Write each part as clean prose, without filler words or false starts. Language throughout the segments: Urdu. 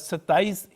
27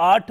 8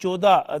14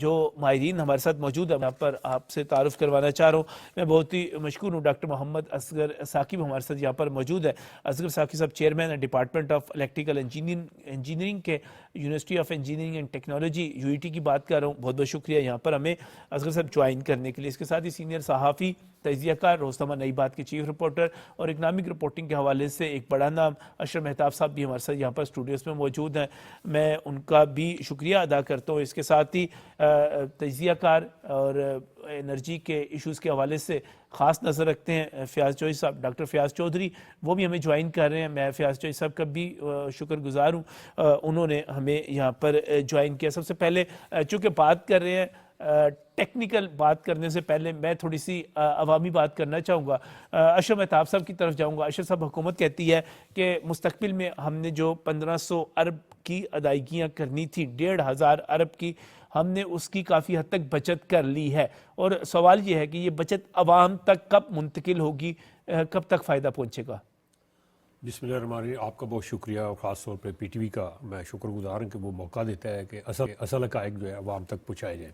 جو ماہرین ہمارے ساتھ موجود ہیں یہاں پر آپ سے تعارف کروانا چاہ رہا ہوں. میں بہت ہی مشکور ہوں, ڈاکٹر محمد اصغر ثاقب ہمارے ساتھ یہاں پر موجود ہے. اصغر ثاقب صاحب چیئرمین ہے ڈپارٹمنٹ آف الیکٹریکل انجینئرنگ کے university of engineering and technology UET کی بات کر رہا ہوں. بہت بہت شکریہ یہاں پر ہمیں اصغر صاحب جوائن کرنے کے لیے. اس کے ساتھ ہی سینئر صحافی, تجزیہ کار, روزنامہ نئی بات کے چیف رپورٹر اور اکنامک رپورٹنگ کے حوالے سے ایک بڑا نام اشرف مہتاب صاحب بھی ہمارے ساتھ یہاں پر اسٹوڈیوز میں موجود ہیں. میں ان کا بھی شکریہ ادا کرتا ہوں. اس کے ساتھ ہی تجزیہ کار اور انرجی کے ایشوز کے حوالے سے خاص نظر رکھتے ہیں فیاض چودھری صاحب, ڈاکٹر فیاض چودھری, وہ بھی ہمیں جوائن کر رہے ہیں. میں فیاض چودھری صاحب کا بھی شکر گزار ہوں, انہوں نے ہمیں یہاں پر جوائن کیا. سب سے پہلے چونکہ بات کر رہے ہیں ٹیکنیکل بات کرنے سے پہلے میں تھوڑی سی عوامی بات کرنا چاہوں گا. اشرف مہتاب صاحب کی طرف جاؤں گا. اشرف صاحب, حکومت کہتی ہے کہ مستقبل میں ہم نے جو 1500 ارب کی ادائیگیاں کرنی تھی, 1500 ارب کی, ہم نے اس کی کافی حد تک بچت کر لی ہے. اور سوال یہ ہے کہ یہ بچت عوام تک کب منتقل ہوگی, کب تک فائدہ پہنچے گا؟ بسم اللہ الرحمن الرحیم. آپ کا بہت شکریہ, اور خاص طور پہ PTV کا میں شکر گزار ہوں کہ وہ موقع دیتا ہے کہ اصل حقائق جو ہے عوام تک پہنچائے جائیں.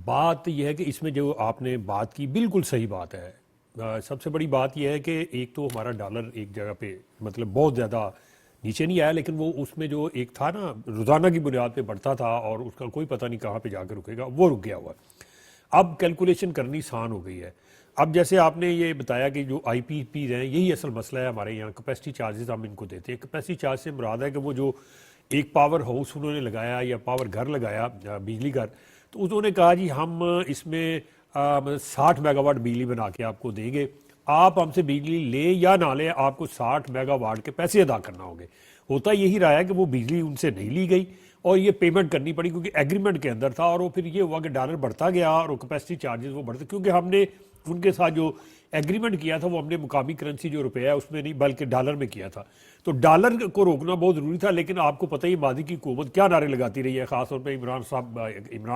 بات یہ ہے کہ اس میں جو آپ نے بات کی بالکل صحیح بات ہے. سب سے بڑی بات یہ ہے کہ ایک تو ہمارا ڈالر ایک جگہ پہ مطلب بہت زیادہ نیچے نہیں آیا, لیکن وہ اس میں جو ایک تھا نا روزانہ کی بنیاد پہ بڑھتا تھا اور اس کا کوئی پتہ نہیں کہاں پہ جا کے رکے گا, وہ رک گیا ہوا ہے. اب کیلکولیشن کرنی آسان ہو گئی ہے. اب جیسے آپ نے یہ بتایا کہ جو IPPs ہیں یہی اصل مسئلہ ہے ہمارے یہاں. کیپیسٹی چارجز ہم ان کو دیتے ہیں. کیپیسٹی چارج سے مراد ہے کہ وہ جو ایک پاور ہاؤس انہوں نے لگایا یا پاور گھر لگایا, بجلی گھر, تو انہوں نے کہا جی ہم اس میں 60 میگا واٹ بجلی بنا کے آپ کو دیں گے, آپ ہم سے بجلی لیں یا نہ لیں, آپ کو 60 میگا واٹ کے پیسے ادا کرنا ہوگے. ہوتا یہی رہا ہے کہ وہ بجلی ان سے نہیں لی گئی اور یہ پیمنٹ کرنی پڑی کیونکہ ایگریمنٹ کے اندر تھا, اور وہ پھر یہ ہوا کہ ڈالر بڑھتا گیا اور کیپیسٹی چارجز وہ بڑھتے, کیونکہ ہم نے ان کے ساتھ جو ایگریمنٹ کیا تھا وہ ہم نے مقامی کرنسی جو روپیہ ہے اس میں نہیں بلکہ ڈالر میں کیا تھا. تو ڈالر کو روکنا بہت ضروری تھا. لیکن آپ کو پتہ ہی ماضی کی حکومت کیا نعرے لگاتی رہی ہے, خاص طور پہ عمران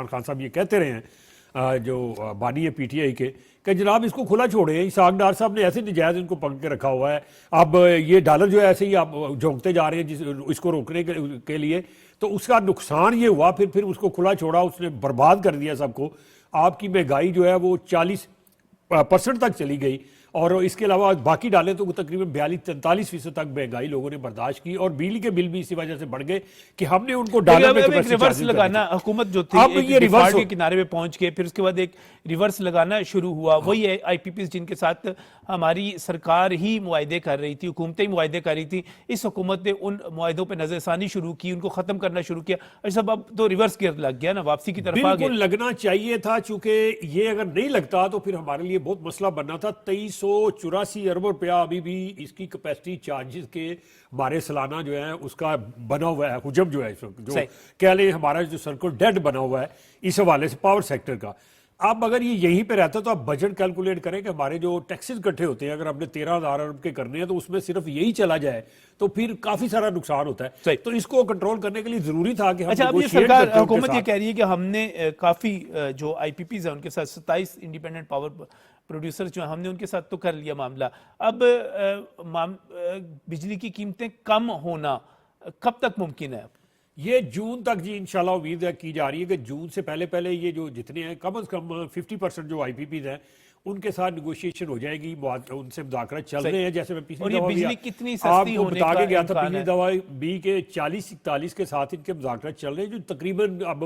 خان صاحب یہ کہتے رہے ہیں جو بانی ہے PTI کے, کہ جناب اس کو کھلا چھوڑے. اسحاق ڈار صاحب نے ایسے نجائز ان کو پکڑ کے رکھا ہوا ہے. اب یہ ڈالر جو ہے ایسے ہی آپ جھونکتے جا رہے ہیں اس کو روکنے کے لیے, تو اس کا نقصان یہ ہوا پھر اس کو کھلا چھوڑا, اس نے برباد کر دیا سب کو. آپ کی مہنگائی جو ہے وہ 40% تک چلی گئی, اور اس کے علاوہ باقی ڈالیں تو تقریباً 42-43% تک مہنگائی لوگوں نے برداشت کی, اور بجلی کے بل بھی اسی وجہ سے بڑھ گئے کہ ہم نے ان کو ڈالر میں ریورس لگانا, حکومت جو تھی ایک ڈیفالٹ کے کنارے پہ پہنچ گئے, پھر اس کے بعد ایک ریورس لگانا شروع ہوا. وہی ہے IPPs جن کے ساتھ ہماری سرکار ہی معاہدے کر رہی تھی, حکومتیں ہی معاہدے کر رہی تھی. اس حکومت نے ان معاہدوں پہ نظر ثانی شروع کی, ان کو ختم کرنا شروع کیا. اچھا اب تو ریورس گیئر لگ گیا نا, واپسی کی طرف آ گئے. بالکل لگنا چاہیے تھا, چونکہ یہ اگر نہیں لگتا تو پھر ہمارے لیے بہت مسئلہ بننا تھا. 2384 ارب روپیہ ابھی بھی اس کی کیپیسٹی چارجز کے ہمارے سالانہ جو ہے اس کا بنا ہوا ہے, حجم جو ہے جو کہہ لیں ہمارا جو سرکل ڈیڈ بنا ہوا ہے اس حوالے سے پاور سیکٹر کا. اب اگر یہ یہیں پہ رہتا تو آپ بجٹ کیلکولیٹ کریں کہ ہمارے جو ٹیکسز کٹھے ہوتے ہیں, اگر ہم نے 13,000 ارب کے کرنے ہیں تو اس میں صرف یہی چلا جائے تو پھر کافی سارا نقصان ہوتا ہے. تو اس کو کنٹرول کرنے کے لیے ضروری تھا کہ اچھا, اب یہ سرکار حکومت یہ کہہ رہی ہے کہ ہم نے کافی جو IPPs ہیں ان کے ساتھ 27 انڈیپینڈنٹ پاور پروڈیوسر جو ہیں ہم نے ان کے ساتھ تو کر لیا معاملہ. اب بجلی کی قیمتیں کم ہونا کب تک ممکن ہے؟ یہ جون تک جی انشاءاللہ امید کی جا رہی ہے کہ جون سے پہلے یہ جو جتنے ہیں کم از کم 50% جو IPPs ہیں ان کے ساتھ نیگوشیشن ہو جائے گی, ان سے مذاکرات چل رہے ہیں. جیسے میں پچھلی دفعہ بجلی کتنی سستی ہونے کا گیا تھا, پچھلی دفعہ بھی کے 40-41 کے ساتھ ان کے مذاکرات چل رہے ہیں, جو تقریباً اب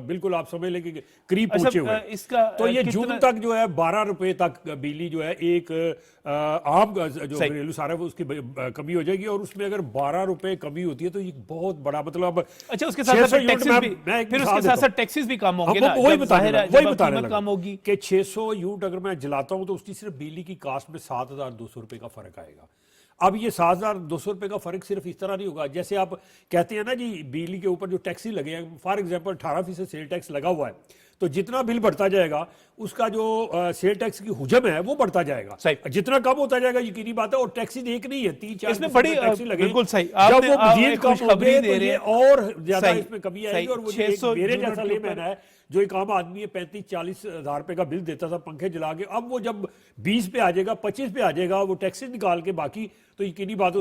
بالکل آپ سمجھ لیں کہ قریب پہنچے ہوئے ہیں. تو یہ جون تک جو ہے 12 روپے تک بجلی جو ہے ایک عام جو گھریلو صارف ہے اس کی کمی ہو جائے گی, اور اس میں اگر 12 روپے کمی ہوتی ہے تو یہ بہت بڑا مطلب. اچھا, اس کے ساتھ ٹیکسز بھی کم ہوں گے نا, وہی بتانے لگا کم ہوگی کہ 600 یونٹ اگر میں جلاتا ہوں تو اس کی صرف بجلی کی کاسٹ میں 7,200 روپے کا فرق آئے گا. اب یہ 7,200 روپے کا فرق صرف اس طرح نہیں ہوگا جیسے آپ کہتے ہیں نا جی بجلی کے اوپر جو ٹیکسی لگے ہیں, فار ایگزامپل 18% سیل ٹیکس لگا ہوا ہے, تو جتنا بل بڑھتا جائے گا اس کا جو سیل ٹیکس کی حجم ہے وہ بڑھتا جائے گا. جتنا کم ہوتا جائے گا یقینی بات ہے, اور ٹیکسی ایک نہیں ہے 3-4 ٹیکسی لگے, جب وہ مزید کم ہو گئے تو یہ اور زیادہ اس میں کمی آئے گی. اور وہ میرے جیسا لے مین ہے جو ایک عام آدمی ہے 35-40 ہزار روپے کا بل دیتا تھا پنکھے جلا کے, اب وہ جب 20 پہ آ جائے گا 25 پہ آ جائے گا وہ ٹیکسز نکال کے باقی, تو یقینی بات ہے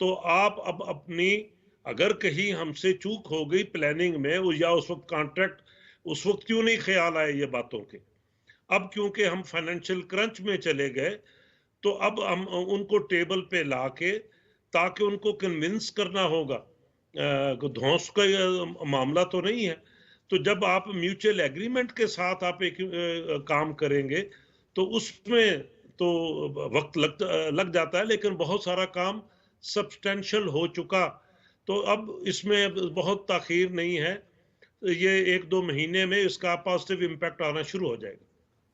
تو آپ اب اپنی اگر کہیں ہم سے چوک ہو گئی پلاننگ میں یا اس وقت کانٹریکٹ اس وقت کیوں نہیں خیال آئے یہ باتوں کے. اب کیونکہ ہم فائنینشیل کرنچ میں چلے گئے تو اب ہم ان کو ٹیبل پہ لا کے تاکہ ان کو کنونس کرنا ہوگا. دھونس کا معاملہ تو نہیں ہے. تو جب آپ میوچل ایگریمنٹ کے ساتھ آپ ایک کام کریں گے تو اس میں تو وقت لگ جاتا ہے، لیکن بہت سارا کام سبسٹینشل ہو چکا. تو اب اس میں بہت تاخیر نہیں ہے، یہ 1-2 مہینے میں اس کا پازیٹیو امپیکٹ آنا شروع ہو جائے گا.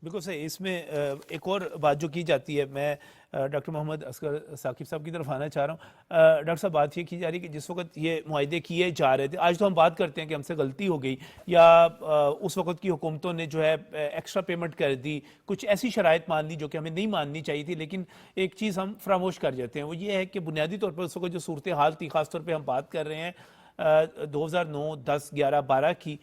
بالکل صحیح. اس میں ایک اور بات جو کی جاتی ہے، میں ڈاکٹر محمد اصغر ثاقب صاحب کی طرف آنا چاہ رہا ہوں. ڈاکٹر صاحب بات یہ کی جا رہی ہے کہ جس وقت یہ معاہدے کیے جا رہے تھے، آج تو ہم بات کرتے ہیں کہ ہم سے غلطی ہو گئی یا اس وقت کی حکومتوں نے جو ہے ایکسٹرا پیمنٹ کر دی، کچھ ایسی شرائط مان لی جو کہ ہمیں نہیں ماننی چاہیے تھی. لیکن ایک چیز ہم فراموش کر جاتے ہیں، وہ یہ ہے کہ بنیادی طور پر اس وقت جو صورتحال تھی، خاص طور پہ ہم بات کر رہے ہیں 2009 10 11 12 کی،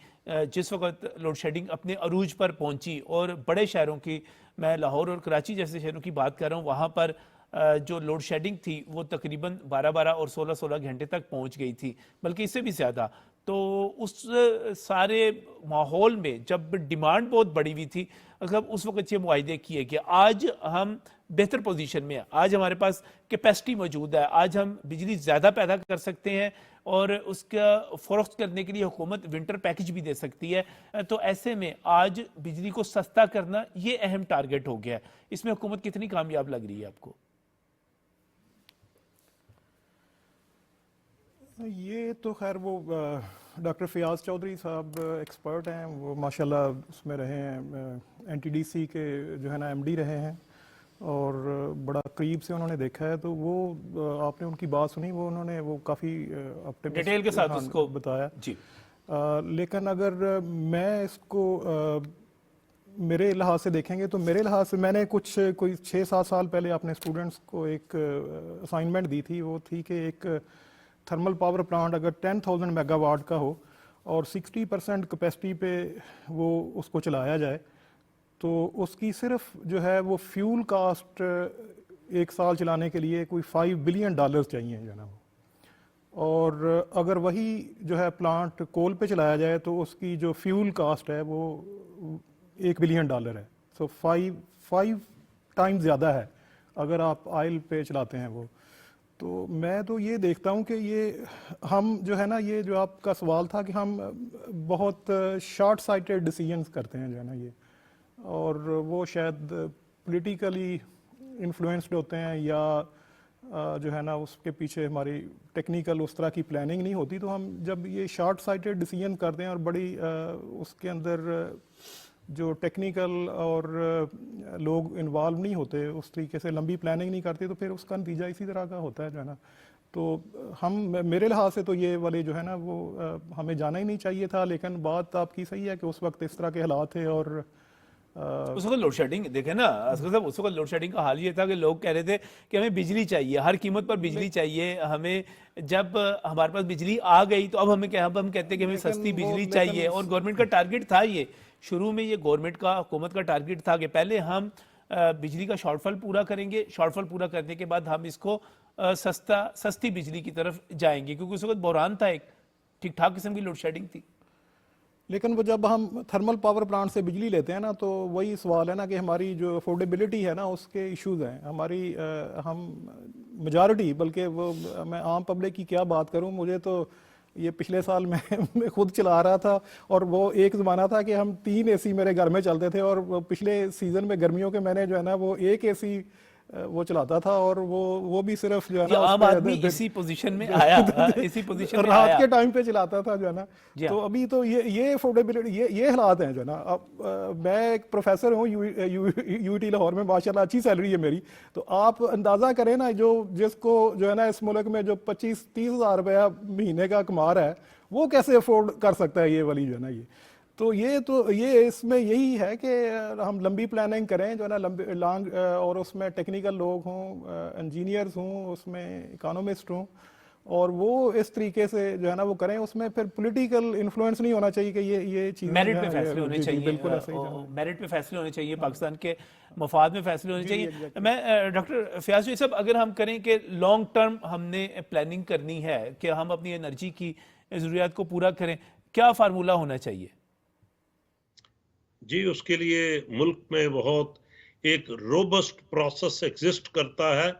جس وقت لوڈ شیڈنگ اپنے عروج پر پہنچی اور بڑے شہروں کی، میں لاہور اور کراچی جیسے شہروں کی بات کر رہا ہوں، وہاں پر جو لوڈ شیڈنگ تھی وہ تقریباً 12 اور 16 گھنٹے تک پہنچ گئی تھی، بلکہ اس سے بھی زیادہ. تو اس سارے ماحول میں جب ڈیمانڈ بہت بڑی ہوئی تھی، مطلب اس وقت یہ معاہدے کیے کہ آج ہم بہتر پوزیشن میں ہیں، آج ہمارے پاس کیپیسٹی موجود ہے، آج ہم بجلی زیادہ پیدا کر سکتے ہیں اور اس کا فروخت کرنے کے لیے حکومت ونٹر پیکج بھی دے سکتی ہے. تو ایسے میں آج بجلی کو سستا کرنا یہ اہم ٹارگٹ ہو گیا ہے. اس میں حکومت کتنی کامیاب لگ رہی ہے آپ کو؟ یہ تو خیر وہ ڈاکٹر فیاض چودھری صاحب ایکسپرٹ ہیں، وہ ماشاءاللہ اس میں رہے ہیں، این ٹی ڈی سی کے جو ہے نا ایم ڈی رہے ہیں اور بڑا قریب سے انہوں نے دیکھا ہے. تو وہ آپ نے ان کی بات سنی، وہ انہوں نے وہ کافی ڈیٹیل کے ساتھ اس کو بتایا. جی. لیکن اگر میں اس کو میرے لحاظ سے دیکھیں گے تو میرے لحاظ سے میں نے کوئی 6-7 سال پہلے اپنے اسٹوڈنٹس کو ایک اسائنمنٹ دی تھی. وہ تھی کہ ایک تھرمل پاور پلانٹ اگر 10,000 میگا واٹ کا ہو اور 60% کیپیسٹی پہ وہ اس کو چلایا جائے تو اس کی صرف جو ہے وہ فیول کاسٹ ایک سال چلانے کے لیے کوئی $5 بلین چاہیے جو ہے نا. اور اگر وہی جو ہے پلانٹ کول پہ چلایا جائے تو اس کی جو فیول کاسٹ ہے وہ $1 بلین ہے. سو 5 ٹائم زیادہ ہے اگر آپ آئل پہ چلاتے ہیں وہ. تو میں تو یہ دیکھتا ہوں کہ یہ ہم جو ہے نا، یہ جو آپ کا سوال تھا کہ ہم بہت شارٹ سائٹڈ ڈیسیجنز کرتے ہیں جو ہے نا یہ، اور وہ شاید پولیٹیکلی انفلوئنسڈ ہوتے ہیں یا جو ہے نا اس کے پیچھے ہماری ٹیکنیکل اس طرح کی پلاننگ نہیں ہوتی. تو ہم جب یہ شارٹ سائٹڈ ڈیسیجن کرتے ہیں اور بڑی اس کے اندر جو ٹیکنیکل اور لوگ انوالو نہیں ہوتے، اس طریقے سے لمبی پلاننگ نہیں کرتے، تو پھر اس کا نتیجہ اسی طرح کا ہوتا ہے جو ہے نا. تو میرے لحاظ سے تو یہ والے جو ہے نا وہ ہمیں جانا ہی نہیں چاہیے تھا. لیکن بات آپ کی صحیح ہے کہ اس وقت اس طرح کے حالات تھے اور اس وقت لوڈ شیڈنگ دیکھیں نا اصغر صاحب، اس وقت لوڈ شیڈنگ کا حال یہ تھا کہ لوگ کہہ رہے تھے کہ ہمیں بجلی چاہیے، ہر قیمت پر بجلی چاہیے ہمیں. جب ہمارے پاس بجلی آ گئی تو اب ہم کہتے ہیں کہ ہمیں سستی بجلی چاہیے. اور گورنمنٹ کا ٹارگٹ تھا، یہ شروع میں یہ گورنمنٹ کا، حکومت کا ٹارگٹ تھا کہ پہلے ہم بجلی کا شارٹ فال پورا کریں گے، شارٹ فال پورا کرنے کے بعد ہم اس کو سستی بجلی کی طرف جائیں گے، کیونکہ اس وقت بحران تھا، ایک ٹھیک ٹھاک قسم کی لوڈ شیڈنگ تھی. لیکن وہ جب ہم تھرمل پاور پلانٹ سے بجلی لیتے ہیں نا تو وہی سوال ہے نا کہ ہماری جو افورڈیبلٹی ہے نا اس کے ایشوز ہیں. ہماری ہم میجارٹی، بلکہ وہ میں عام پبلک کی کیا بات کروں، مجھے تو یہ پچھلے سال میں خود چلا رہا تھا اور وہ ایک زمانہ تھا کہ ہم 3 AC میرے گھر میں چلتے تھے، اور پچھلے سیزن میں گرمیوں کے میں نے جو ہے نا وہ 1 AC وہ چلاتا تھا، اور وہ بھی صرف جو ہے نا عام آدمی اسی پوزیشن میں آیا، اسی پوزیشن میں رات کے ٹائم پہ چلاتا تھا جو ہے نا. تو ابھی تو یہ افورڈیبلٹی، یہ حالات ہیں جو ہے نا. اب میں ایک پروفیسر ہوں یو ٹی لاہور میں، ماشاءاللہ اچھی سیلری ہے میری. تو آپ اندازہ کریں نا، جس کو جو ہے نا اس ملک میں جو 25-30 ہزار روپیہ مہینے کا کما رہا ہے وہ کیسے افورڈ کر سکتا ہے یہ والی جو ہے نا یہ. تو یہ اس میں یہی ہے کہ ہم لمبی پلاننگ کریں جو ہے نا، لانگ، اور اس میں ٹیکنیکل لوگ ہوں، انجینئرز ہوں، اس میں اکانومسٹ ہوں، اور وہ اس طریقے سے جو ہے نا وہ کریں, اس میں پھر پولیٹیکل انفلوئنس نہیں ہونا چاہیے کہ یہ چیزیں میرٹ جو پہ ہیں فیصلے ہونے چاہیے, بالکل ایسا ہی جانا ہے. میرٹ پہ فیصلے ہونے چاہیے, پاکستان کے مفاد میں فیصلے ہونے چاہیے. میں ڈاکٹر فیاض جی صاحب, اگر ہم کریں کہ لانگ ٹرم ہم نے پلاننگ کرنی ہے کہ ہم اپنی انرجی کی ضروریات کو پورا کریں, کیا فارمولہ ہونا چاہیے؟ جی, اس کے لیے ملک میں بہت ایک روبسٹ پروسیس ایگزسٹ کرتا ہے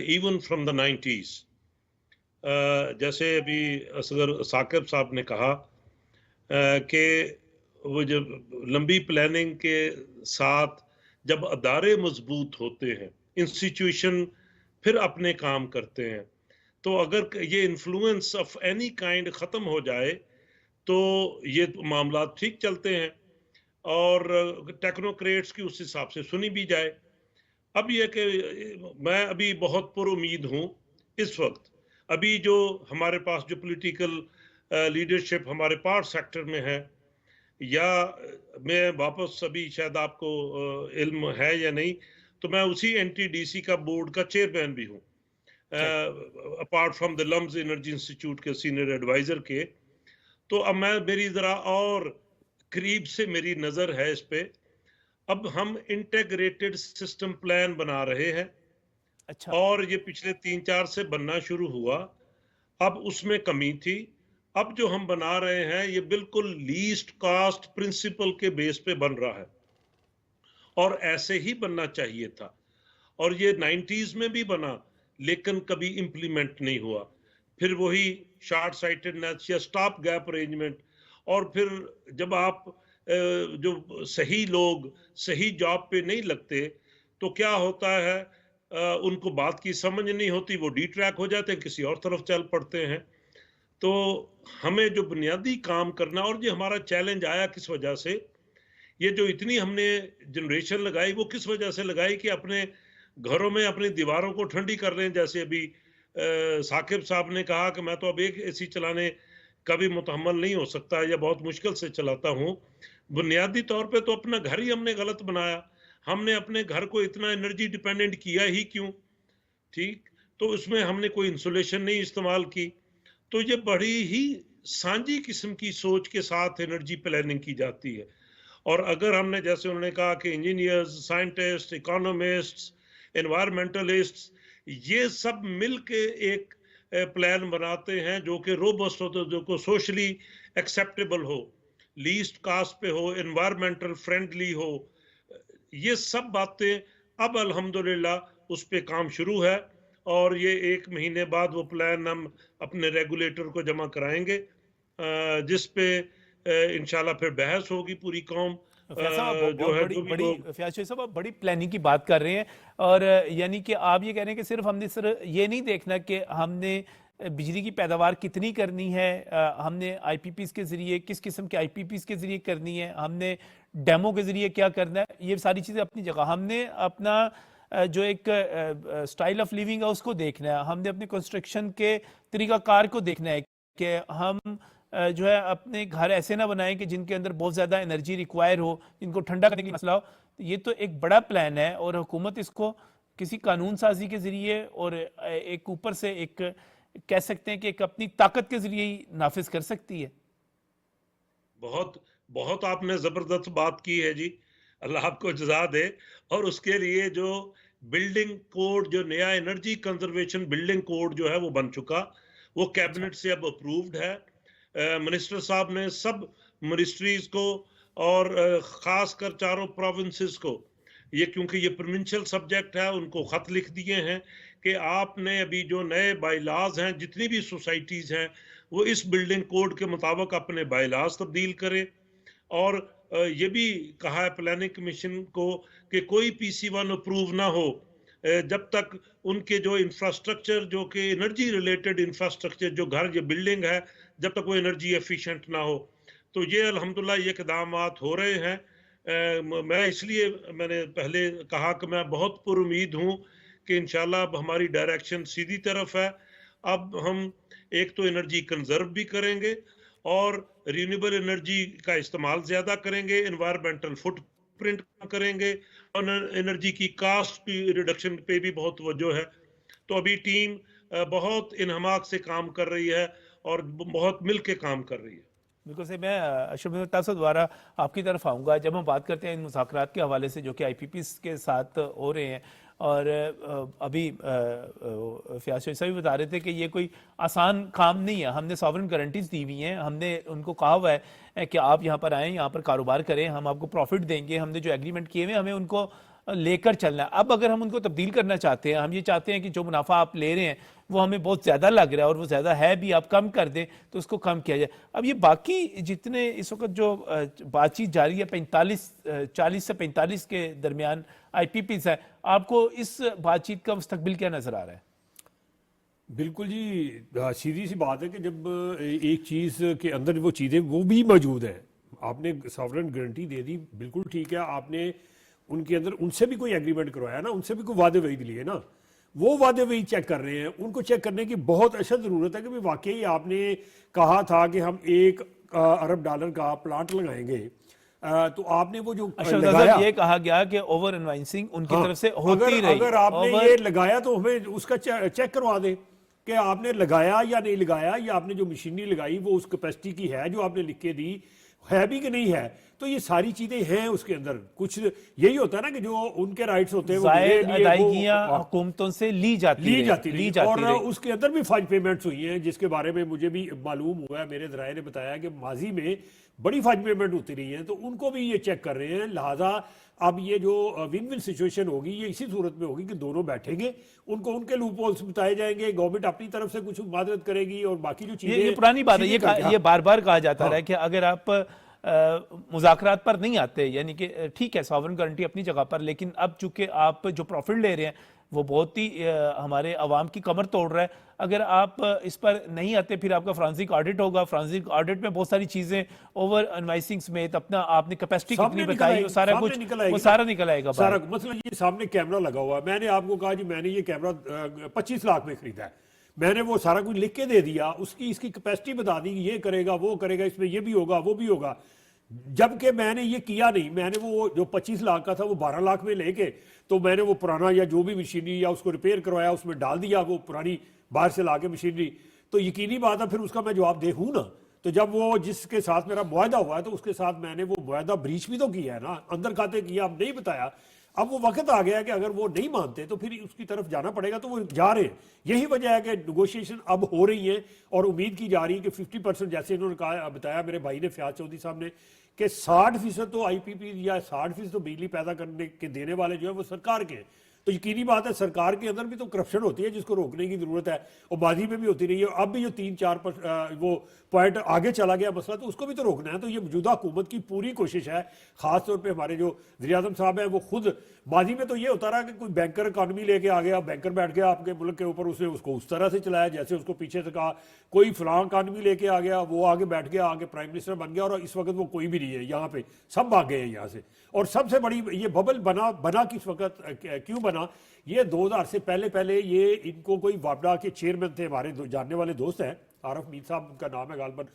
ایون فرام دا 90s. جیسے ابھی اصغر ثاقب صاحب نے کہا کہ وہ جب لمبی پلاننگ کے ساتھ جب ادارے مضبوط ہوتے ہیں, انسٹیٹیوشن پھر اپنے کام کرتے ہیں, تو اگر یہ انفلوئنس آف اینی کائنڈ ختم ہو جائے تو یہ معاملات ٹھیک چلتے ہیں اور ٹیکنوکریٹس کی اس حساب سے سنی بھی جائے. اب یہ کہ میں ابھی بہت پر امید ہوں اس وقت, ابھی جو ہمارے پاس جو پولیٹیکل لیڈرشپ ہمارے پارٹ سیکٹر میں ہے, یا میں واپس ابھی شاید آپ کو علم ہے یا نہیں, تو میں اسی NTDC کا بورڈ کا چیئرمین بھی ہوں, apart from the LUMS energy institute کے سینئر ایڈوائزر کے. تو اب میری ذرا اور قریب سے میری نظر ہے اس پہ. اب ہم انٹیگریٹڈ سسٹم پلان بنا رہے ہیں, اچھا, اور یہ پچھلے 3-4 سے بننا شروع ہوا. اب اس میں کمی تھی, اب جو ہم بنا رہے ہیں یہ بالکل لیسٹ کاسٹ پرنسپل کے بیس پہ بن رہا ہے, اور ایسے ہی بننا چاہیے تھا. اور یہ 90s میں بھی بنا لیکن کبھی امپلیمنٹ نہیں ہوا. پھر وہی شارٹ سائٹڈنس یا سٹاپ گیپ ارینجمنٹ, اور پھر جب آپ جو صحیح لوگ صحیح جاب پہ نہیں لگتے تو کیا ہوتا ہے, ان کو بات کی سمجھ نہیں ہوتی, وہ ڈی ٹریک ہو جاتے ہیں, کسی اور طرف چل پڑتے ہیں. تو ہمیں جو بنیادی کام کرنا, اور جو ہمارا چیلنج آیا کس وجہ سے, یہ جو اتنی ہم نے جنریشن لگائی وہ کس وجہ سے لگائی کہ اپنے گھروں میں اپنی دیواروں کو ٹھنڈی کر رہے ہیں. جیسے ابھی ثاقب صاحب نے کہا کہ میں تو اب ایک AC چلانے کا بھی متحمل نہیں ہو سکتا, یا بہت مشکل سے چلاتا ہوں. بنیادی طور پہ تو اپنا گھر ہی ہم نے غلط بنایا, ہم نے اپنے گھر کو اتنا انرجی ڈیپینڈنٹ کیا ہی کیوں؟ ٹھیک, تو اس میں ہم نے کوئی انسولیشن نہیں استعمال کی. تو یہ بڑی ہی سانجی قسم کی سوچ کے ساتھ انرجی پلاننگ کی جاتی ہے. اور اگر ہم نے, جیسے انہوں نے کہا کہ انجینئرز, سائنٹسٹ, اکانومسٹ, انوائرمنٹلسٹ, یہ سب مل کے ایک پلان بناتے ہیں جو کہ روبسٹ ہو, جو کہ سوشلی ایکسیپٹیبل ہو, لیسٹ کاسٹ پہ ہو, انوائرمنٹل فرینڈلی ہو. یہ سب باتیں اب الحمدللہ اس پہ کام شروع ہے, اور یہ 1 مہینے بعد وہ پلان ہم اپنے ریگولیٹر کو جمع کرائیں گے, جس پہ انشاءاللہ پھر بحث ہوگی پوری قوم. فیاض صاحب آپ بڑی پلاننگ کی بات کر رہے ہیں, اور یعنی کہ آپ یہ کہہ رہے ہیں کہ صرف ہم نے یہ نہیں دیکھنا کہ ہم نے بجلی کی پیداوار کتنی کرنی ہے, ہم نے IPPs کے ذریعے کس قسم کے IPPs کے ذریعے کرنی ہے, ہم نے ڈیمو کے ذریعے کیا کرنا ہے, یہ ساری چیزیں اپنی جگہ. ہم نے اپنا جو ایک سٹائل آف لیونگ ہے اس کو دیکھنا ہے, ہم نے اپنے کنسٹرکشن کے طریقہ کار کو دیکھنا ہے کہ ہم جو ہے اپنے گھر ایسے نہ بنائیں کہ جن کے اندر بہت زیادہ انرجی ریکوائر ہو, جن کو ٹھنڈا کرنے کی مسئلہ ہو. یہ تو ایک بڑا پلان ہے, اور حکومت اس کو کسی قانون سازی کے ذریعے اور ایک اوپر سے ایک کہہ سکتے ہیں کہ ایک اپنی طاقت کے ذریعے ہی نافذ کر سکتی ہے. بہت آپ نے زبردست بات کی ہے جی, اللہ آپ کو جزا دے. اور اس کے لیے جو بلڈنگ کوڈ, جو نیا انرجی کنزرویشن بلڈنگ کوڈ جو ہے وہ بن چکا, وہ کیبنٹ سے اب اپرووڈ ہے. منسٹر صاحب نے سب منسٹریز کو اور خاص کر 4 پروونسز کو, یہ کیونکہ یہ پروونشل سبجیکٹ ہے, ان کو خط لکھ دیے ہیں کہ آپ نے ابھی جو نئے بائی لاز ہیں, جتنی بھی سوسائٹیز ہیں, وہ اس بلڈنگ کوڈ کے مطابق اپنے بائی لاز تبدیل کریں. اور یہ بھی کہا ہے پلاننگ کمیشن کو کہ کوئی PC1 اپروو نہ ہو جب تک ان کے جو انفراسٹرکچر, جو کہ انرجی ریلیٹڈ انفراسٹرکچر, جو گھر, جو بلڈنگ ہے, جب تک وہ انرجی ایفیشنٹ نہ ہو. تو یہ الحمدللہ یہ اقدامات ہو رہے ہیں. میں اس لیے میں نے پہلے کہا کہ میں بہت پر امید ہوں کہ انشاءاللہ اب ہماری ڈائریکشن سیدھی طرف ہے. اب ہم ایک تو انرجی کنزرو بھی کریں گے, اور رینیوبل انرجی کا استعمال زیادہ کریں گے, انوائرمنٹل فٹ پرنٹ کریں گے, اور انرجی کی کاسٹ کی ریڈکشن پہ بھی بہت توجہ ہے. تو ابھی ٹیم بہت انہماک سے کام کر رہی ہے اور بہت مل کے کام کر رہی ہے. بالکل سے میں اشرف محمد صاحب دوبارہ آپ کی طرف آؤں گا. جب ہم بات کرتے ہیں ان مذاکرات کے حوالے سے جو کہ آئی پی پیز کے ساتھ ہو رہے ہیں، اور ابھی فیاض شاہ صاحب بتا رہے تھے کہ یہ کوئی آسان کام نہیں ہے. ہم نے ساورن گارنٹیز دی ہوئی ہیں، ہم نے ان کو کہا ہوا ہے کہ آپ یہاں پر آئیں، یہاں پر کاروبار کریں، ہم آپ کو پروفٹ دیں گے. ہم نے جو ایگریمنٹ کیے ہوئے ہمیں ان کو لے کر چلنا ہے. اب اگر ہم ان کو تبدیل کرنا چاہتے ہیں، ہم یہ چاہتے ہیں کہ جو منافع آپ لے رہے ہیں وہ ہمیں بہت زیادہ لگ رہا ہے اور وہ زیادہ ہے بھی، آپ کم کر دیں تو اس کو کم کیا جائے. اب یہ باقی جتنے اس وقت جو بات چیت جاری ہے 40 سے 45 کے درمیان آئی پی پیز ہے، آپ کو اس بات چیت کا مستقبل کیا نظر آ رہا ہے؟ بالکل جی، سیدھی سی بات ہے کہ جب ایک چیز کے اندر وہ چیزیں وہ بھی موجود ہیں، آپ نے ساورن گارنٹی دے دی، بالکل ٹھیک ہے، آپ نے ان کے اندر ان سے بھی کوئی ایگریمنٹ کروایا نا، ان سے بھی کوئی وعدے وعید لیے نا، وہ وعدے وعید چیک کر رہے ہیں. ان کو چیک کرنے کی بہت اشد ضرورت ہے کہ واقعی آپ نے کہا تھا کہ ہم $1 ارب کا پلانٹ لگائیں گے، تو آپ نے وہ جو لگایا، یہ کہا گیا کہ اوور انوائسنگ ان کی طرف سے ہوتی رہی. اگر آپ نے یہ لگایا تو ہمیں اس کا چیک کروا دیں کہ آپ نے لگایا یا نہیں لگایا، یا آپ نے جو مشینری لگائی وہ اس کیپیسٹی کی ہے جو آپ نے لکھ کے دی ہے بھی کہ نہیں ہے. تو یہ ساری چیزیں ہیں اس کے اندر. کچھ یہی ہوتا ہے نا کہ جو ان کے رائٹس ہوتے ہیں وہ زائد ادائیگیاں حکومتوں سے لی جاتی رہی، اور اس کے اندر بھی فج پیمنٹس ہوئی ہیں، جس کے بارے میں مجھے بھی معلوم ہوا ہے، میرے ذرائع نے بتایا کہ ماضی میں بڑی فج پیمنٹ ہوتی رہی ہیں، تو ان کو بھی یہ چیک کر رہے ہیں. لہٰذا اب یہ جو ون ون سچویشن ہوگی یہ اسی صورت میں ہوگی کہ دونوں بیٹھیں گے، ان کو ان کے لوپ ہولز بتائے جائیں گے، گورنمنٹ اپنی طرف سے کچھ معذرت کرے گی، اور باقی جو چیزیں یہ پرانی بات ہے، یہ بار بار کہا جاتا رہا ہے کہ اگر آپ مذاکرات پر نہیں آتے، یعنی کہ ٹھیک ہے ساورن گارنٹی اپنی جگہ پر، لیکن اب چونکہ آپ جو پروفٹ لے رہے ہیں وہ بہت ہی ہمارے عوام کی کمر توڑ رہا ہے. اگر آپ اس پر نہیں آتے پھر آپ کا فرانسک آڈٹ ہوگا. فرانسک آڈٹ میں بہت ساری چیزیں اوور انوائسنگ سمیت اپنا آپ نے کیپیسٹی کتنی بتائی، وہ سارا کچھ وہ سارا نکل آئے گا. سارا مثلا یہ سامنے کیمرہ لگا ہوا ہے، میں نے آپ کو کہا جی میں نے یہ کیمرہ 25 لاکھ میں خریدا ہے، میں نے وہ سارا کچھ لکھ کے دے دیا، اس کی کیپیسٹی بتا دی، یہ کرے گا وہ کرے گا، اس میں یہ بھی ہوگا وہ بھی ہوگا، جبکہ میں نے یہ کیا نہیں. میں نے وہ جو 25 لاکھ کا تھا وہ 12 لاکھ میں لے کے تو میں نے وہ پرانا یا جو بھی مشینری یا اس کو ریپیئر کروایا اس میں ڈال دیا، وہ پرانی باہر سے لا کے مشینری. تو یقینی بات ہے پھر اس کا میں جواب دہ ہوں نا. تو جب وہ جس کے ساتھ میرا معاہدہ ہوا ہے تو اس کے ساتھ میں نے وہ معاہدہ بریچ بھی تو کیا ہے نا، اندر کھاتے کیا، اب نہیں بتایا. اب وہ وقت آ گیا کہ اگر وہ نہیں مانتے تو پھر اس کی طرف جانا پڑے گا، تو وہ جا رہے ہیں. یہی وجہ ہے کہ نیگوشیشن اب ہو رہی ہے اور امید کی جا رہی ہے کہ 50% جیسے انہوں نے کہا بتایا میرے بھائی نے فیاض چودھری صاحب نے کہ 60% تو آئی پی پی یا 60% تو بجلی پیدا کرنے کے دینے والے جو ہیں وہ سرکار کے ہیں. تو یقینی بات ہے سرکار کے اندر بھی تو کرپشن ہوتی ہے جس کو روکنے کی ضرورت ہے، اور ماضی میں بھی ہوتی رہی ہے. اب بھی جو 3-4 وہ پوائنٹ آگے چلا گیا مسئلہ تو اس کو بھی تو روکنا ہے. تو یہ موجودہ حکومت کی پوری کوشش ہے، خاص طور پہ ہمارے جو وزیر اعظم صاحب ہیں وہ خود. ماضی میں تو یہ ہوتا رہا کہ کوئی بینکر اکانومی لے کے آ گیا، بینکر بیٹھ گیا آپ کے ملک کے اوپر، اس نے اس کو اس طرح سے چلایا جیسے اس کو پیچھے سے کہا. کوئی فلاں اکانومی لے کے آ گیا، وہ آگے بیٹھ گیا، آگے پرائم منسٹر بن گیا، اور اس وقت وہ کوئی بھی نہیں ہے یہاں پہ، سب بھاگ گئے ہیں یہاں سے. اور سب سے بڑی یہ ببل بنا کس وقت کیوں بنا؟ یہ 2000 سے پہلے یہ ان کو کوئی واپڈا کے چیئرمین تھے، ہمارے جاننے والے دوست ہیں، عارف میر صاحب ان کا نام ہے غالباً،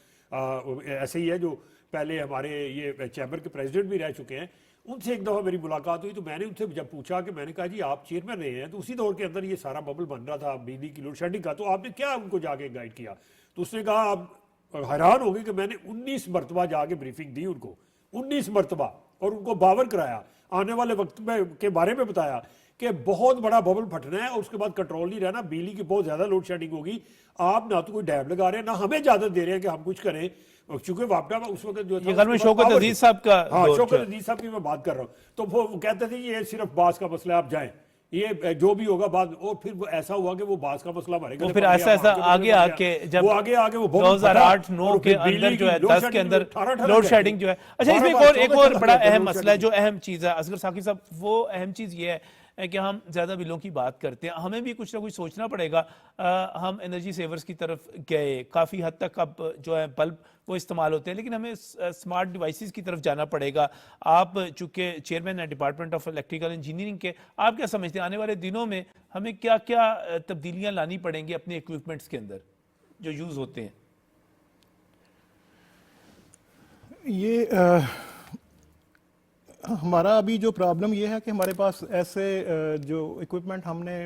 ایسے ہی ہے، جو پہلے ہمارے یہ چیمبر کے پریزیڈنٹ بھی رہ چکے ہیں. ان سے ایک دفعہ میری ملاقات ہوئی تو میں نے ان سے جب پوچھا کہ میں نے کہا جی آپ چیئرمین رہے ہیں تو اسی دور کے اندر یہ سارا ببل بن رہا تھا بجلی کی لوڈ شیڈنگ کا، تو آپ نے کیا ان کو جا کے گائیڈ کیا؟ تو اس نے کہا آپ حیران ہو گئے کہ میں نے 19 مرتبہ جا کے بریفنگ دی ان کو، 19 مرتبہ، اور ان کو باور کرایا، آنے والے وقت میں کے بارے میں بتایا کہ بہت بڑا ببل پھٹنا ہے اور اس کے بعد کنٹرول نہیں رہنا، بجلی کی بہت زیادہ لوڈ شیڈنگ ہوگی. آپ نہ تو کوئی ڈیم لگا رہے ہیں نہ ہمیں اجازت دے رہے ہیں کہ ہم کچھ کریں، چونکہ واپڈا اس وقت جو تھا شوکت عزیز صاحب کا، ہاں شوکت عزیز صاحب کی میں بات کر رہا ہوں. تو وہ کہتے تھے یہ صرف بعض کا مسئلہ، آپ جائیں یہ جو بھی ہوگا بعد. اور پھر وہ ایسا ہوا کہ وہ بعض کا مسئلہ ہمارے وہ پھر ایسا آگے آ کے جب 2008-9 کے اندر جو ہے 10 کے اندر لوڈ شیڈنگ جو ہے. اچھا اس میں ایک اور بڑا اہم مسئلہ ہے جو اہم چیز ہے اصغر ثاقب صاحب، وہ اہم چیز یہ ہے کہ ہم زیادہ بلوں کی بات کرتے ہیں، ہمیں بھی کچھ نہ کچھ سوچنا پڑے گا. ہم انرجی سیورز کی طرف گئے، کافی حد تک اب جو ہے بلب وہ استعمال ہوتے ہیں، لیکن ہمیں سمارٹ ڈیوائسز کی طرف جانا پڑے گا. آپ چونکہ چیئرمین ہیں ڈپارٹمنٹ آف الیکٹریکل انجینئرنگ کے، آپ کیا سمجھتے ہیں آنے والے دنوں میں ہمیں کیا کیا تبدیلیاں لانی پڑیں گی اپنے ایکوپمنٹس کے اندر جو یوز ہوتے ہیں؟ یہ ہمارا ابھی جو پرابلم یہ ہے کہ ہمارے پاس ایسے جو اکوپمنٹ ہم نے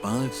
5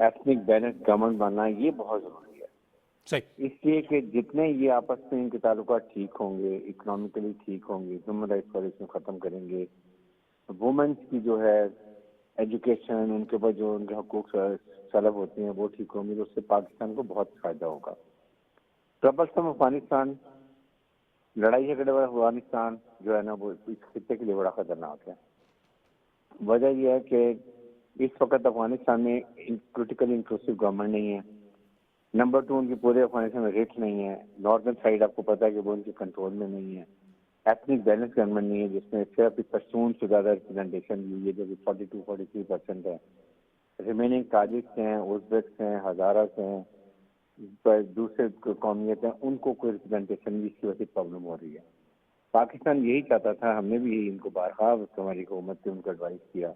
ایتھنک بیلنس گورنمنٹ بننا یہ بہت ضروری ہے، صحیح، اس لیے کہ جتنے یہ آپس میں ان کے تعلقات ٹھیک ہوں گے، اکنامکلی ٹھیک ہوں گے، ہیومن رائٹس وائلیشن ختم کریں گے، وومنس کی جو ہے ایجوکیشن، ان کے اوپر جو ان کے حقوق طلب ہوتے ہیں وہ ٹھیک ہوں گے، تو اس سے پاکستان کو بہت فائدہ ہوگا۔ ٹربل سم افغانستان، لڑائی جھگڑے والا افغانستان جو ہے نا وہ اس خطے کے لیے بڑا خطرناک ہے۔ وجہ یہ ہے کہ اس وقت افغانستان میں پولیٹیکلی انکلوسیو گورنمنٹ نہیں ہے۔ نمبر 2، ان کی پورے افغانستان میں ریٹ نہیں ہے۔ ناردرن سائڈ آپ کو پتا ہے کہ وہ ان کے کنٹرول میں نہیں ہے۔ ایتھنک بیلنس گورنمنٹ نہیں ہے جس میں صرف پشتون سے زیادہ ریپرزنٹیشن ہوئی ہے جو کہ 42-43% ہے۔ ریمیننگ تاجکس ہیں، ازبیکس ہیں، ہزارس ہیں، دوسرے قومیت ہیں، ان کو کوئی ریپرزنٹیشن نہیں، اس کی وجہ سے پرابلم ہو رہی ہے۔ پاکستان یہی چاہتا تھا، ہم نے بھی یہی ان کو بارہا ہماری حکومت سے ان کو ایڈوائز کیا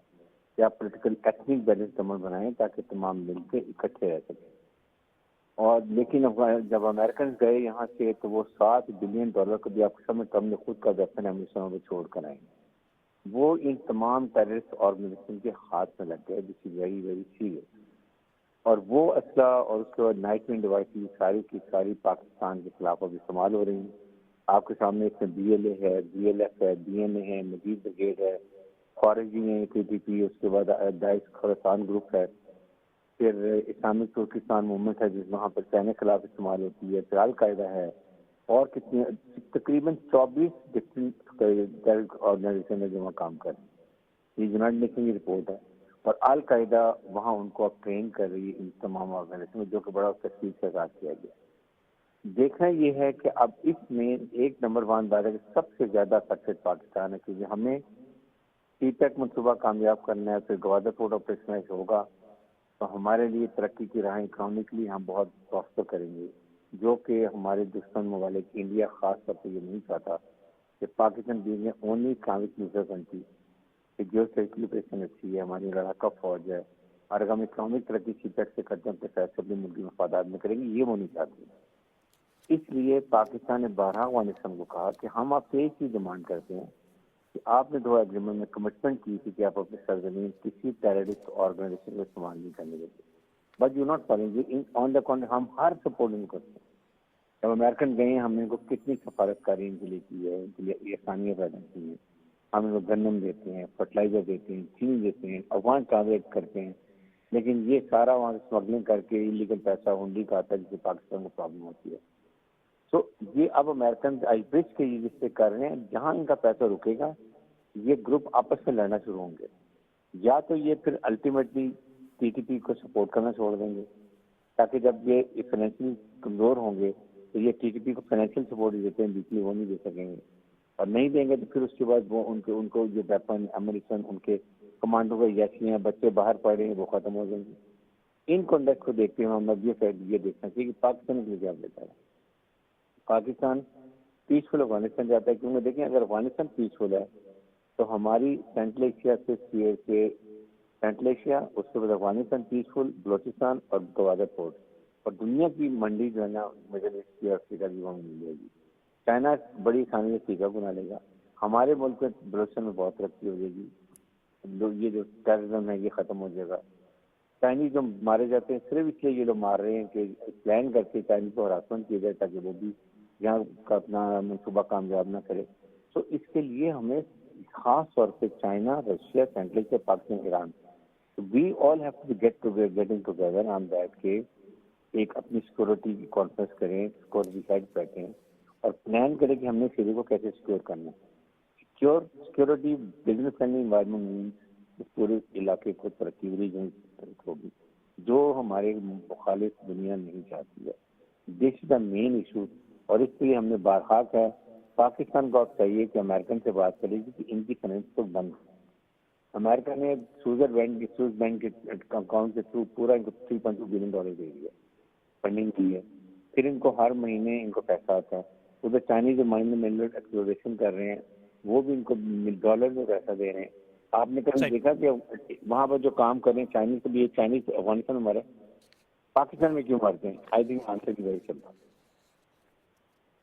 کہ آپ پولیٹیکل ایتھنک بیلنس گورنمنٹ بنائیں تاکہ تمام مل کے اکٹھے رہ سکیں۔ اور لیکن جب امریکن گئے یہاں سے تو وہ $7 بلین کو بھی آپ سمجھ کم نے خود کا ویپن امریکہ میں چھوڑ کر آئے، وہ ان تمام ٹیررسٹ آرگنائزیشن کے ہاتھ میں لگ گئے، جس از ویری ویری سیریس۔ اور وہ اسلحہ اور اس کے بعد نائٹ مین ڈیوائسز ساری کی ساری پاکستان کے خلاف اب استعمال ہو رہی ہیں۔ آپ کے سامنے اس میں BLA ہے، BLF ہے، DNA ہے، مزید بریگیڈ ہے، خارجی ہیں، TTP، اس کے بعد داعش خراسان گروپ ہے، پھر اسلامک ترکستان موومنٹ ہے جس وہاں پر چائنا کے خلاف استعمال ہوتی ہے، پھر القاعدہ ہے، اور کتنی تقریباً 24 ڈفرینٹ آرگنائزیشن ہے جو وہاں کام کر رہی ہیں۔ یہ یونائٹڈ نیشن کی رپورٹ ہے، اور القاعدہ وہاں ان کو اب ٹرین کر رہی ہے ان تمام آرگنائزیشن میں، جو کہ بڑا تفصیل سے آغاز کیا گیا۔ دیکھنا یہ ہے کہ اب اس میں ایک نمبر 1 بات ہے کہ سب سے زیادہ افیکٹڈ پاکستان ہے، کیونکہ ہمیں CPEC منصوبہ کامیاب کرنا ہے، پھر گوادر پورٹ آپریشنائز ہوگا تو ہمارے لیے ترقی کی راہیں اکنامکلی ہم بہت پراسپر کریں گے، جو کہ ہمارے دشمن ممالک انڈیا خاص طور پہ یہ نہیں چاہتا کہ Pakistan being only Islamic neutral country, کہ جو اسٹریٹجی لوکیشن اچھی ہے، ہماری لڑاکا فوج ہے، اور اگر ہم اکنامک ترقی CPEC سے کرتے ہیں تو فیصلے اپنے ملکی مفادات میں کریں گے، یہ وہ نہیں چاہتے۔ اس لیے پاکستان نے بارہا افغانستان کو کہا کہ ہم آپ سے ایک چیز ڈیمانڈ کرتے ہیں کہ آپ نے 2 ایگریمنٹ میں کمٹمنٹ کی تھی کہ آپ اپنے سرزمین کسی ٹیررسٹ آرگنائزیشن کو استعمال نہیں کرنے دیتے، but you not following it on the country. ہم ہر سپورٹ ان کو کرتے ہیں۔ جب امریکن گئے ہیں ہم نے ان کو کتنی سفارت کاری ان کے لیے کی ہے، ان کے لیے آسانیاں پیدا کی ہیں، ہم ان کو گندم دیتے ہیں، فرٹیلائزر دیتے ہیں، چینی دیتے ہیں، افغان ٹرانسلیٹ کرتے ہیں، لیکن یہ سارا وہاں اسمگلنگ کر کے انلیگل پیسہ ہنڈی کا آتا ہے جس سے پاکستان کو پرابلم ہوتی ہے۔ تو یہ اب امریکن آئی وش کے یہ جس سے کر رہے ہیں، جہاں ان کا پیسہ رکے گا یہ گروپ آپس میں لڑنا شروع ہوں گے، یا تو یہ پھر الٹیمیٹلی TTP کو سپورٹ کرنا چھوڑ دیں گے، تاکہ جب یہ فائنینشلی کمزور ہوں گے تو یہ TTP کو فائنینشیل سپورٹ دیتے ہیں، بیچلی وہ نہیں دے سکیں گے، اور نہیں دیں گے تو پھر اس کے بعد وہ ان کو جو ویپن امریکن ان کے کمانڈو کا یسیاں بچے باہر پڑ رہے ہیں وہ ختم ہو جائیں گے۔ ان کانٹیکٹ کو دیکھتے ہوئے ہم اب یہ دیکھنا چاہیے کہ پاکستان کے لیے کیا دیتا ہے۔ پاکستان پیسفل افغانستان جاتا ہے، کیونکہ دیکھیں اگر افغانستان پیسفل ہے تو ہماری سینٹرل ایشیا سے سینٹرل ایشیا، اس کے بعد افغانستان پیسفل، بلوچستان اور گوادر پورٹ، اور دنیا کی منڈی جو ہے نا مڈل ایسٹ کی، افریقہ کی وہاں مل جائے گی۔ چائنا بڑی آسانی سے افریقہ کو نہ لے گا، ہمارے ملک میں بلوچستان میں بہت ترقی ہو جائے گی، یہ جو ٹیررزم ہے یہ ختم ہو جائے گا۔ چائنیز جو مارے جاتے ہیں صرف اس لیے یہ لوگ مار رہے ہیں کہ پلان کر کے چائنیز کو ہراسمنٹ کیا جائے تاکہ وہ بھی یہاں کا اپنا منصوبہ کامیاب نہ کرے۔ تو اس کے لیے ہمیں خاص طور پہ China, Russia, Central Asia, Pakistan, Iran, we all have to getting together on that کہ ایک اپنی سیکورٹی کی کانفرنس کریں، سیکورٹی ہیڈ بیٹھیں اور پلان کریں کہ ہم نے سری کو کیسے سیکور کرنا ہے۔ Security business friendly environment means اس پورے علاقے کو ترقی ریجن ہوگی، جو ہمارے مخالف دنیا نہیں چاہتی ہے۔ دس از دا مین ایشو، اور اس کے لیے ہم نے بارہا کہا پاکستان کو اب چاہیے کہ امریکن سے بات کرے گی کہ ان کی فائنینس کو بند کریں۔ امریکہ نے سوئس بینک کے اکاؤنٹ کے تھرو پورا ان کو $3.2 بلین دے دیا فنڈنگ کی ہے، پھر ان کو ہر مہینے ان کو پیسہ آتا ہے۔ ادھر چائنیز جو مائنر ملٹ ایکسپلوریشن کر رہے ہیں وہ بھی ان کو ڈالر میں پیسہ دے رہے ہیں۔ آپ نے کبھی دیکھا کہ وہاں پر جو کام کر رہے ہیں چائنیز کو بھی، یہ چائنیز افغانستان میں مرے، پاکستان میں کیوں مرتے ہیں؟ آئی تھنک آنسر کی ویری سمپل۔